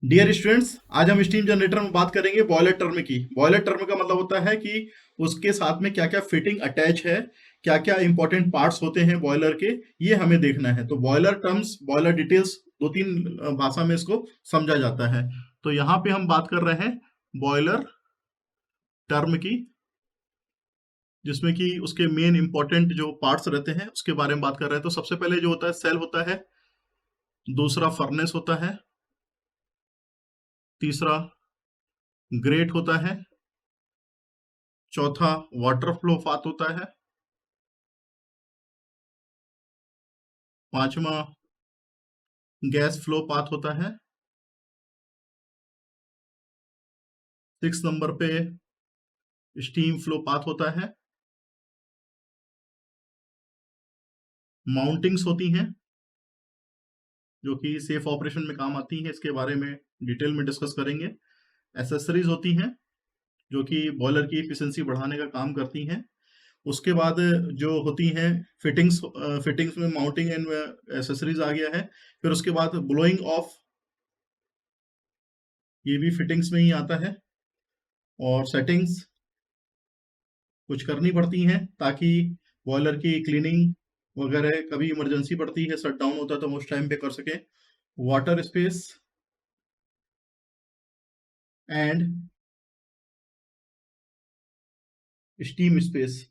Dear students, आज हम steam generator में बात करेंगे बॉयलर टर्म की। बॉयलर टर्म का मतलब होता है कि उसके साथ में क्या क्या फिटिंग अटैच है, क्या क्या इंपॉर्टेंट पार्ट्स होते हैं बॉयलर के, ये हमें देखना है। तो बॉयलर टर्म्स, बॉयलर डिटेल्स, दो तीन भाषा में इसको समझा जाता है। तो यहाँ पे हम बात कर रहे हैं बॉयलर टर्म की, जिसमें कि उसके मेन इंपॉर्टेंट जो पार्ट्स रहते हैं उसके बारे में बात कर रहे हैं। तो सबसे पहले जो होता है सेल होता है, दूसरा फर्नेस होता है, तीसरा ग्रेट होता है, चौथा वाटर फ्लो पाथ होता है, पांचवा गैस फ्लो पाथ होता है, सिक्स नंबर पे स्टीम फ्लो पाथ होता है, माउंटिंग्स होती हैं जो कि सेफ ऑपरेशन में काम आती हैं, इसके बारे में डिटेल में डिस्कस करेंगे। एसेसरीज होती हैं जो कि बॉयलर की एफिशिएंसी बढ़ाने का काम करती हैं। उसके बाद जो होती हैं फिटिंग्स, फिटिंग्स में माउंटिंग एंड एसेसरीज आ गया है। फिर उसके बाद ब्लोइंग ऑफ, ये भी फिटिंग्स में ही आता है। और सेटिंग्स कुछ करनी पड़ती हैं ताकि बॉयलर की क्लीनिंग वगैरह, कभी इमरजेंसी पड़ती है, शट डाउन होता है तो हम उस टाइम पे कर सकें। Water space and steam space,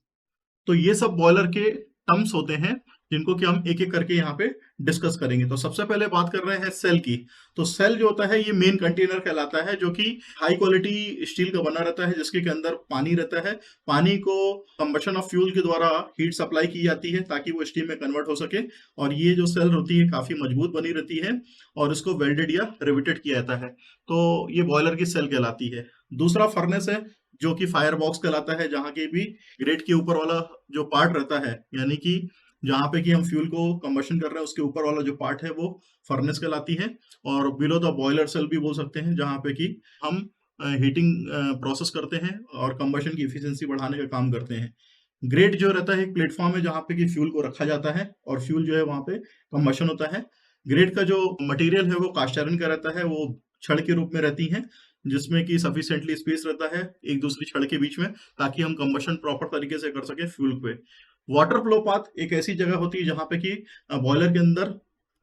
तो ये सब बॉयलर के टर्म्स होते हैं जिनको कि हम एक एक करके यहाँ पे डिस्कस करेंगे। तो सबसे पहले बात कर रहे हैं सेल की। तो सेल जो होता है ये मेन कंटेनर कहलाता है, जो कि हाई क्वालिटी स्टील का बना रहता है, जिसके के अंदर पानी रहता है। पानी को कंबशन ऑफ फ्यूल के द्वारा हीट सप्लाई की जाती है ताकि वो स्टीम में कन्वर्ट हो सके। और ये जो सेल होती है काफी मजबूत बनी रहती है और इसको वेल्डेड या रिवेटेड किया जाता है। तो ये बॉयलर की सेल कहलाती है। दूसरा फर्नेस है जो कि फायर बॉक्स कहलाता है, जहाँ के भी ग्रेट के ऊपर वाला जो पार्ट रहता है, यानी कि जहाँ पे कि हम फ्यूल को कंबशन कर रहे हैं उसके ऊपर वाला जो पार्ट है वो फर्नेस कहलाती है। और बिलो द बॉयलर सेल भी बोल सकते हैं, जहाँ पे कि हम हीटिंग प्रोसेस करते हैं और कंबशन की एफिशिएंसी बढ़ाने का काम करते हैं। ग्रेट जो रहता है एक प्लेटफॉर्म है जहाँ पे कि फ्यूल को रखा जाता है और फ्यूल जो है वहाँ पे कंबशन होता है। ग्रेट का जो मटेरियल है वो कास्ट आयरन का रहता है, वो छड़ के रूप में रहती है, जिसमें कि सफिशिएंटली स्पेस रहता है एक दूसरी छड़ के बीच में, ताकि हम कंबशन प्रॉपर तरीके से कर सके फ्यूल पे। वाटर फ्लो पाथ एक ऐसी जगह होती है जहां पे कि बॉयलर के अंदर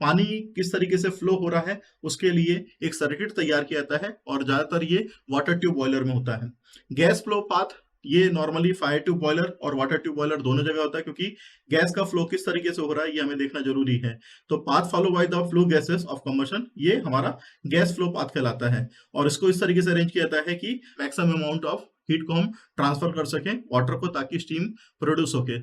पानी किस तरीके से फ्लो हो रहा है उसके लिए एक सर्किट तैयार किया जाता है, और ज्यादातर ये वाटर ट्यूब बॉयलर में होता है। गैस फ्लो पाथ ये नॉर्मली फायर ट्यूब बॉयलर और वाटर ट्यूब बॉयलर दोनों जगह होता है, क्योंकि गैस का फ्लो किस तरीके से हो रहा है ये हमें देखना जरूरी है। तो path follow by the flow gases of combustion, ये हमारा गैस फ्लो पाथ कहलाता है। और इसको इस तरीके से अरेंज किया जाता है कि मैक्सिमम अमाउंट ऑफ हीट को हम ट्रांसफर कर सकें वाटर को, ताकि स्टीम प्रोड्यूस होके।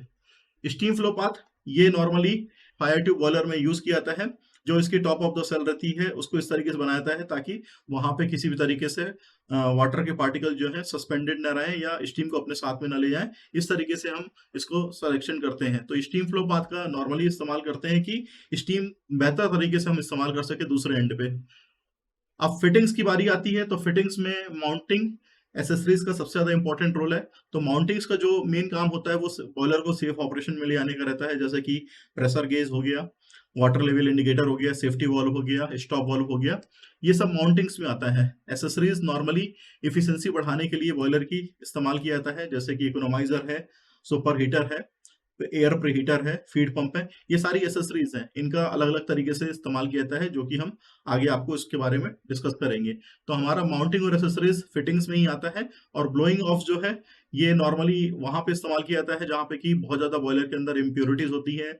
स्टीम फ्लो पाथ ये नॉर्मली फायर ट्यूब बॉयलर में यूज किया जाता है। जो इसकी टॉप ऑफ द सेल रहती है उसको इस तरीके से बनाया जाता है ताकि वहां पे किसी भी तरीके से वाटर के पार्टिकल जो है सस्पेंडेड न रहे या स्टीम को अपने साथ में न ले जाए। इस तरीके से हम इसको सिलेक्शन करते हैं। तो स्टीम फ्लो पाथ का नॉर्मली इस्तेमाल करते हैं कि स्टीम बेहतर तरीके से हम इस्तेमाल कर सके दूसरे एंड पे। अब फिटिंग्स की बारी आती है, तो फिटिंग्स में माउंटिंग एसेसरीज का सबसे ज्यादा इंपॉर्टेंट रोल है। तो माउंटिंग्स का जो मेन काम होता है वो बॉयलर को सेफ ऑपरेशन में ले आने का रहता है, जैसे कि प्रेशर गेज हो गया, वाटर लेवल इंडिकेटर हो गया, सेफ्टी वॉल्व हो गया, स्टॉप वॉल्व हो गया, ये सब माउंटिंग्स में आता है। एसेसरीज नॉर्मली इफिशिएंसी बढ़ाने के लिए बॉयलर की इस्तेमाल किया जाता है, जैसे कि इकोनोमाइजर है, सुपर हीटर है, एयर प्रीहीटर है, फीड पंप है, ये सारी एसेसरीज हैं। इनका अलग अलग तरीके से इस्तेमाल किया जाता है, जो कि हम आगे आपको इसके बारे में डिस्कस करेंगे। तो हमारा माउंटिंग और एसेसरीज फिटिंग्स में ही आता है। और ब्लोइंग ऑफ जो है ये नॉर्मली वहां पे इस्तेमाल किया जाता है जहां पे कि बहुत ज्यादा बॉयलर के अंदर इम्प्योरिटीज होती है,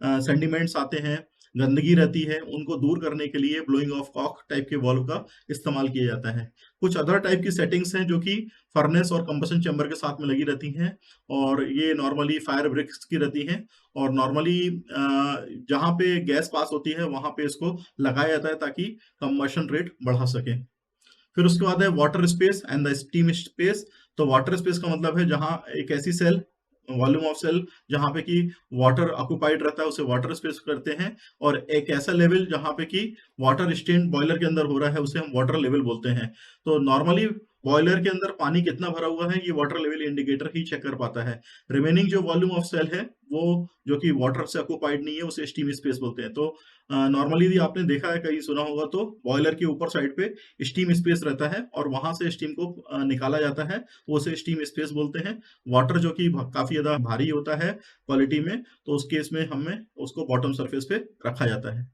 सेंडिमेंट्स आते हैं, गंदगी रहती है, उनको दूर करने के लिए ब्लोइंग ऑफ कॉक टाइप के वॉल्व का इस्तेमाल किया जाता है। कुछ अदर टाइप की सेटिंग्स हैं जो कि फर्नेस और कंबशन चैम्बर के साथ में लगी रहती हैं, और ये नॉर्मली फायर ब्रिक्स की रहती हैं। और नॉर्मली जहाँ पे गैस पास होती है वहां पे इसको लगाया जाता है ताकि कंबशन रेट बढ़ा सके। फिर उसके बाद है water space and the steam space. तो वाटर स्पेस का मतलब है जहाँ एक ऐसी सेल, वॉल्यूम ऑफ सेल जहाँ पे कि वाटर ऑक्युपाइड रहता है उसे वाटर स्पेस करते हैं। और एक ऐसा लेवल जहाँ पे कि वाटर स्टेन बॉयलर के अंदर हो रहा है उसे हम वाटर लेवल बोलते हैं। तो नॉर्मली बॉयलर के अंदर पानी कितना भरा हुआ है ये वाटर लेवल इंडिकेटर ही चेक कर पाता है। रिमेनिंग जो वॉल्यूम ऑफ सेल है वो जो कि वाटर से ऑक्यूपाइड नहीं है उसे स्टीम स्पेस बोलते हैं। तो नॉर्मली यदि आपने देखा है कहीं सुना होगा तो बॉयलर के ऊपर साइड पे स्टीम स्पेस रहता है और वहां से स्टीम को निकाला जाता है, वो उसे स्टीम स्पेस बोलते हैं। वाटर जो कि काफी ज्यादा भारी होता है क्वालिटी में, तो उस केस में हमें उसको बॉटम सरफेस पे रखा जाता है।